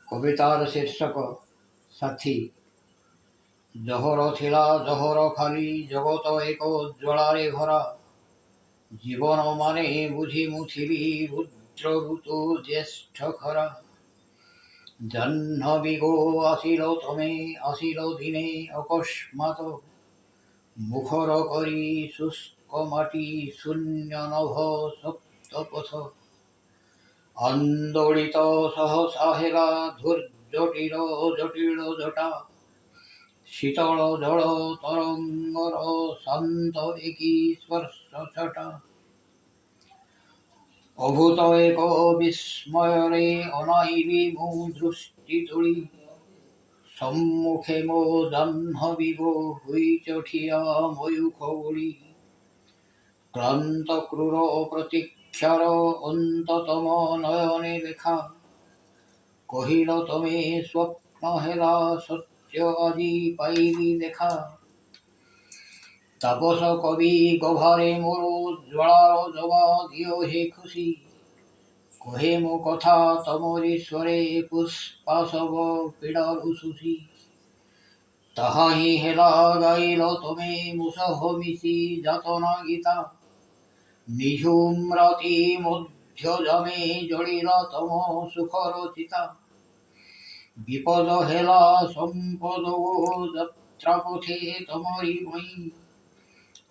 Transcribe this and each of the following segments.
कवितार शीर्षक साथी। जहर थिला जहर खाली जगत एक ज्वालारे भरा जीवन माने बुझी मुथिली रुद्र ऋतु ज्येष्ठ खरा जाह्नवी गो आसिल तमे आसिल दिने अकस्मात मुखर करी शुष्क माटी शून्य नभ सप्तपथ आंदोलित सहसा हेला धुर्जटिल जटिल जटा शीतल जल तरंगर शांत एकी स्पर्श छटा अभूत एक विस्मय रे अनाइबी मो दृष्टि तुली सम्मुखे मो जाह्नवी गो हुईच ठिया मयूख बोली क्लांत क्रूर प्रतीक्षार अंततम नयने देखा कहिल तमे स्वप्न हेला सत्य আজি पाइबी देखा तापस कवि गभारे मोर ज्वालार जवा दियो हे खुशी कहे मो कथा तमरी स्वरे पुष्पाशव पीड़ारु सुशी ताहा ही हेला गाइल तमे मुसह मिशी जातना गीता निझुम राति मध्य जामे जड़िला तम सुखर चिता विपद हेला संपद যাত্রা পথে तमरी मई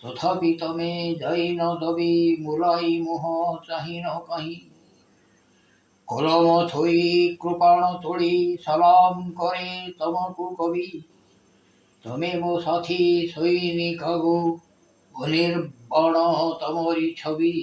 तथापि तमे যাই न दबी मुलाई मोह चाहि न कहीं कलम थई कृपाण तोड़ी सलाम करे तमकु कवि तमे मो साथी सैनिक गो अनिर्बाण तमरी छवि।